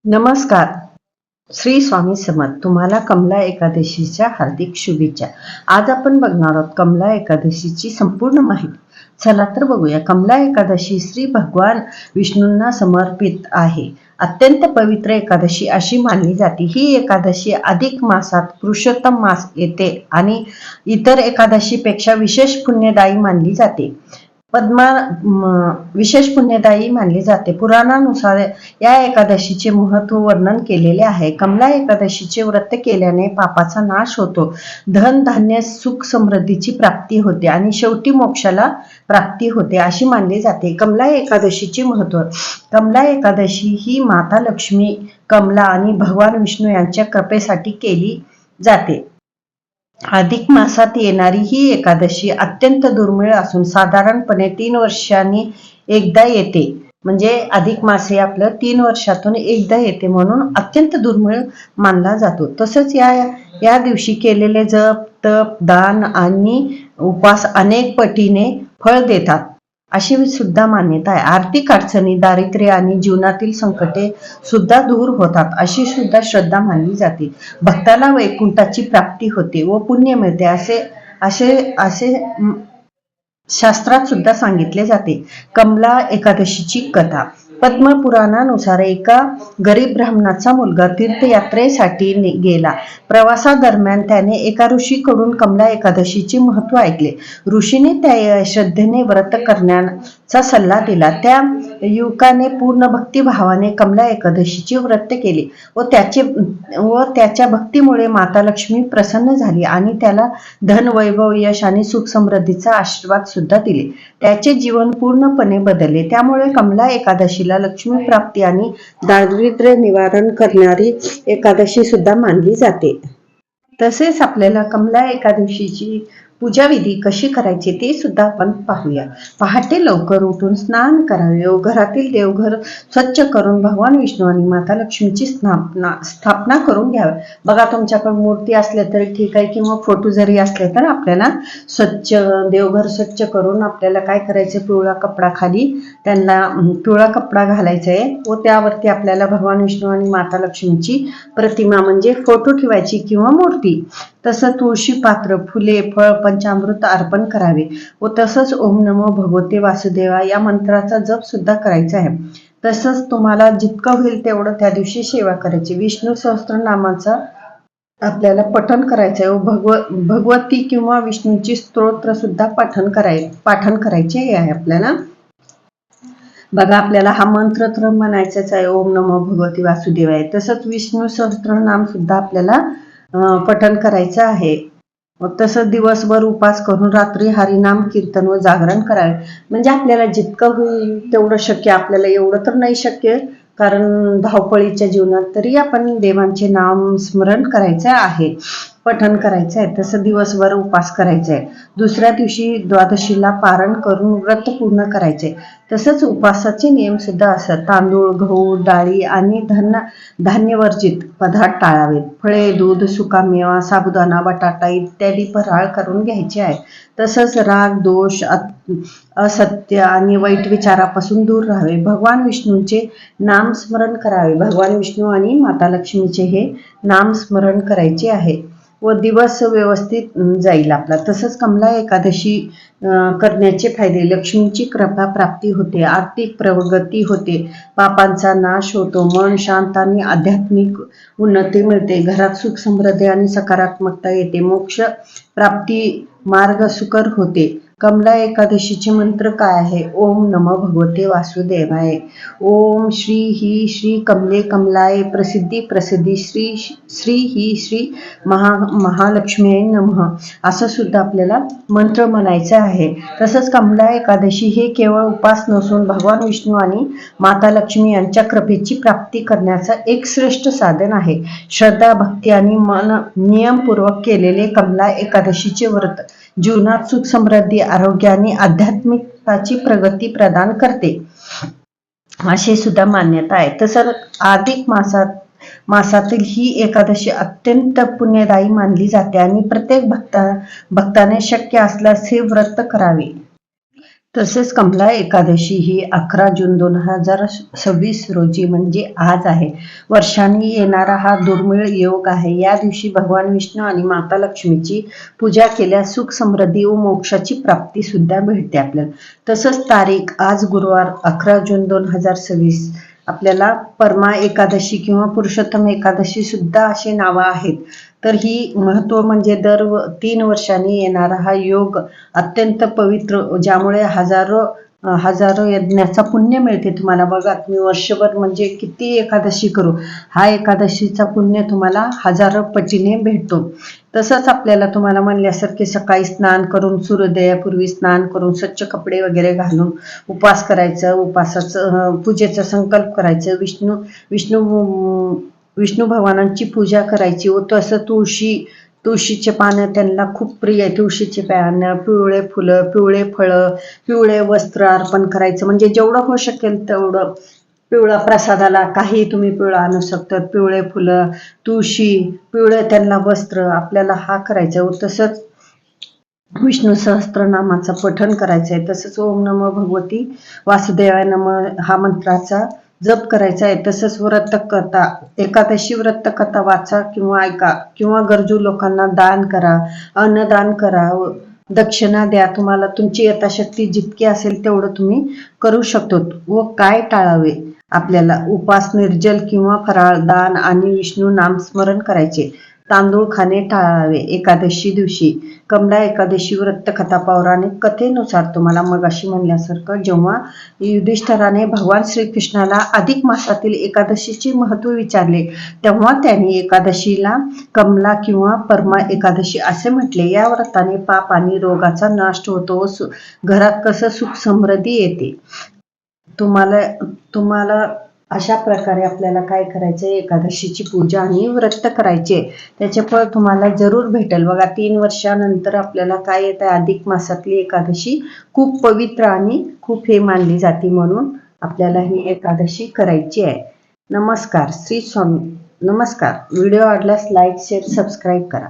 नमस्कार. श्री स्वामी समर्थ. तुम्हाला कमला एकादशीच्या हार्दिक शुभेच्छा. आज आपण बघणार आहोत कमला एकादशीची संपूर्ण माहिती. चला तर बघूया. कमला एकादशी श्री भगवान विष्णूंना समर्पित आहे. अत्यंत पवित्र एकादशी अशी मानली जाते. ही एकादशी अधिक मासात पुरुषोत्तम मास येते आणि इतर एकादशीपेक्षा विशेष पुण्यदायी मानली जाते. विशेष पुण्यदायी मानली जाते. पुराणानुसार या एकादशीचे महत्व वर्णन केलेले आहे. कमला एकादशीचे व्रत केल्याने पापाचा नाश होतो, धन धान्य सुख समृद्धीची प्राप्ती होते आणि शेवटी मोक्षाला प्राप्ती होते अशी मानली जाते. कमला एकादशीचे महत्व. कमला एकादशी ही माता लक्ष्मी, कमला आणि भगवान विष्णू यांच्या कृपेसाठी केली जाते. अधिक मासात येणारी ही एकादशी अत्यंत दुर्मिळ असून साधारणपणे 3 वर्षांनी एकदा येते. म्हणजे अधिक मास हे आपलं 3 वर्षातून एकदा येते, म्हणून अत्यंत दुर्मिळ मानला जातो. तसंच या दिवशी केलेले जप, तप, दान आणि उपवास अनेक पटीने फळ देतात अशी सुद्धा मान्यता आहे. आर्थिक अडचणी, दारिद्र्य आणि जीवनातील संकटे सुद्धा दूर होतात अशी सुद्धा श्रद्धा मानली जाते. भक्ताला वैकुंठाची प्राप्ती होते व पुण्य मिळते असे शास्त्रात सुद्धा सांगितले जाते. कमला एकादशीची कथा. पद्मपुराणानुसार एका गरीब ब्राह्मणाचा मुलगा तीर्थयात्रेसाठी गेला. प्रवासादरम्यान त्याने एका ऋषीकडून कमला एकादशीचे महत्व ऐकले. ऋषीने त्या श्रद्धेने व्रत करण्याचा सल्ला दिला. त्या युवकाने पूर्ण भक्तिभावाने कमला एकादशीचे व्रत केले व त्याच्या भक्तीमुळे माता लक्ष्मी प्रसन्न झाली आणि त्याला धन, वैभव, यश आणि सुख समृद्धीचा आशीर्वाद सुद्धा दिले. त्याचे जीवन पूर्णपणे बदलले. त्यामुळे कमला एकादशीला लक्ष्मी प्राप्ती आणि दारिद्र्य निवारण करणारी एकादशी सुद्धा मानली जाते. तसेच आपल्याला कमला एकादशीची पूजाविधी कशी करायची ते सुद्धा आपण पाहूया. पहाटे लवकर उठून स्नान करावे व घरातील देवघर स्वच्छ करून भगवान विष्णू आणि माता लक्ष्मीची स्थापना करून घ्यावी. बघा, तुमच्याकडे मूर्ती असल्या तरी ठीक आहे किंवा फोटो जरी असले तर आपल्याला देवघर स्वच्छ करून आपल्याला काय करायचं, पिवळा कपडा खाली त्यांना पिवळा कपडा घालायचा आहे व त्यावरती आपल्याला भगवान विष्णू आणि माता लक्ष्मीची प्रतिमा म्हणजे फोटो ठेवायची किंवा मूर्ती. तसं तुळशी पात्र, फुले, फळ, पंचामृत अर्पण करावे व तसंच ओम नमो भगवते वासुदेवा या मंत्राचा जप सुद्धा करायचा आहे. तसंच तुम्हाला जितकं होईल तेवढं त्या दिवशी सेवा करायची. विष्णू सहस्त्रनामाचा आपल्याला पठण करायचं आहे व भगवती किंवा विष्णूची स्तोत्र सुद्धा पाठन करायचे आहे आपल्याला. बघा, आपल्याला हा मंत्र तर म्हणायचाच आहे, ओम नमो भगवती वासुदेवाय. तसंच विष्णू सहस्त्रनाम सुद्धा आपल्याला पठण करायचं आहे. तसंच दिवसभर उपास करून रात्री हरिनाम कीर्तन व जागरण करावे. म्हणजे आपल्याला जितकं होईल तेवढं शक्य. आपल्याला एवढं तर नाही शक्य कारण धावपळीच्या जीवनात, तरी आपण देवांचे नाम स्मरण करायचं आहे, पठण करायचं आहे. तसं दिवसभर उपास करायचा आहे. दुसऱ्या दिवशी द्वादशीला पारण करून व्रत पूर्ण करायचे. तसंच उपवासाचे नियम सुद्धा असतात. तांदूळ, गहू, डाळी आणि धान्यवर्जित पदार्थ टाळावेत. फळे, दूध, सुकामेवा, साबुदाणा, बटाटा इत्यादी फराळ करून घ्यायचे आहे. तसंच राग, दोष, असत्य आणि वाईट विचारापासून दूर राहावे. भगवान विष्णूंचे नाम स्मरण करावे. भगवान विष्णू आणि माता लक्ष्मीचे हे नाम स्मरण करायचे आहे व दिवस व्यवस्थित जाईल आपला. तसंच कमला एकादशी करण्याचे फायदे. लक्ष्मीची कृपा प्राप्ती होते, आर्थिक प्रगती होते, पापांचा नाश होतो, मन शांत आणि आध्यात्मिक उन्नती मिळते, घरात सुख समृद्धी आणि सकारात्मकता येते, मोक्ष प्राप्ती मार्ग सुकर होते. कमला एकादशीचे मंत्र काय आहे? ओम नमो भगवते वासुदेवाय. ओम श्री ही श्री कमले कमलाय प्रसिद्धी प्रसिद्धी श्री ही श्री महालक्ष्मी नमः असं सुद्धा आपल्याला मंत्र म्हणायचं आहे. तसंच कमला एकादशी हे केवळ उपास नसून भगवान विष्णू आणि माता लक्ष्मी यांच्या कृपेची प्राप्ती करण्याचं एक श्रेष्ठ साधन आहे. श्रद्धा, भक्ती आणि नियमपूर्वक केलेले कमला एकादशीचे व्रत जीवनात सुख समृद्धी, आरोग्य आणि आध्यात्मिकताची प्रगती प्रदान करते अशी सुद्धा मान्यता आहे. तसंच अधिक मासातील ही एकादशी अत्यंत पुण्यदायी मानली जाते आणि प्रत्येक भक्ताने शक्य असल्यास हे व्रत करावे. तसेच कमला एकादशी ही 11 जून 2026 रोजी म्हणजे आज आहे. वर्षांनी येणारा हा दुर्मिळ योग आहे. या दिवशी भगवान विष्णू आणि माता लक्ष्मीची पूजा केल्यास सुख समृद्धी व मोक्षाची प्राप्ती सुद्धा भेटते आपल्याला. तसंच तारीख आज गुरुवार 11 जून 2026. आपल्याला परमा एकादशी किंवा पुरुषोत्तम एकादशी सुद्धा अशी नावं आहेत. तर ही महत्व म्हणजे दर 3 वर्षांनी येणारा हा योग अत्यंत पवित्र, ज्यामुळे हजारो यज्ञाचा पुण्य मिळते तुम्हाला. बघा, तुम्ही वर्षभर म्हणजे किती एकादशी करू, हा एकादशीचा पुण्य तुम्हाला हजारो पटीने भेटतो. तसंच आपल्याला तुम्हाला म्हणल्यासारखे सकाळी स्नान करून, सूर्योदयापूर्वी स्नान करून, स्वच्छ कपडे वगैरे घालून उपवास करायचं, उपवासाचं पूजेचा संकल्प करायचं, विष्णू भगवानांची पूजा करायची. व तसं तुळशीचे पानं त्यांना खूप प्रिय आहे. तुळशीचे पानं, पिवळे फुलं, पिवळे फळं, पिवळे वस्त्र अर्पण करायचं. म्हणजे जेवढं होऊ शकेल तेवढं पिवळा, प्रसादाला काही तुम्ही पिवळं आणू शकता. पिवळे फुलं, तुळशी, पिवळे त्यांना वस्त्र आपल्याला हा करायचं. व तसंच विष्णू सहस्त्रनामाचं पठण करायचं आहे. तसंच ओम नमो भगवती वासुदेवाय नमः हा मंत्राचा जप करायचा आहे. तसंच व्रतकथा, एकादशी व्रतकथा वाचा किंवा ऐका, किंवा गरजू लोकांना दान करा, अन्नदान करा, दक्षिणा द्या. तुम्हाला तुमची यथाशक्ती जितकी असेल तेवढं तुम्ही करू शकतो. व काय टाळावे, आपल्याला उपास, निर्जल किंवा फराळ, दान आणि विष्णू नामस्मरण करायचे. तांदूळ खाणे टाळावे एकादशी दिवशी. कमला एकादशी व्रतकथा पौराणिक कथेनुसार तुम्हाला मगाशी म्हणल्यासारखं, जेव्हा युधिष्ठिराने भगवान श्रीकृष्णाला अधिक मासातील एकादशीचे महत्त्व विचारले, तेव्हा त्यांनी एकादशीला कमला किंवा परमा एकादशी असे म्हटले. या व्रताने पाप आणि रोगाचा नाश होतो व घरात कसं सुख समृद्धी येते. तुम्हाला अशा प्रकारे आपल्याला काय करायचं, एकादशीची पूजा आणि व्रत करायचे. त्याचे फळ तुम्हाला जरूर भेटेल. बघा, 3 वर्षानंतर आपल्याला काय येतं, अधिक मासातली एकादशी खूप पवित्र आणि खूप हे मानली जाते, म्हणून आपल्याला ही एकादशी करायची आहे. नमस्कार. श्री स्वामी. नमस्कार. व्हिडिओ आवडल्यास लाईक, शेअर, सबस्क्राईब करा.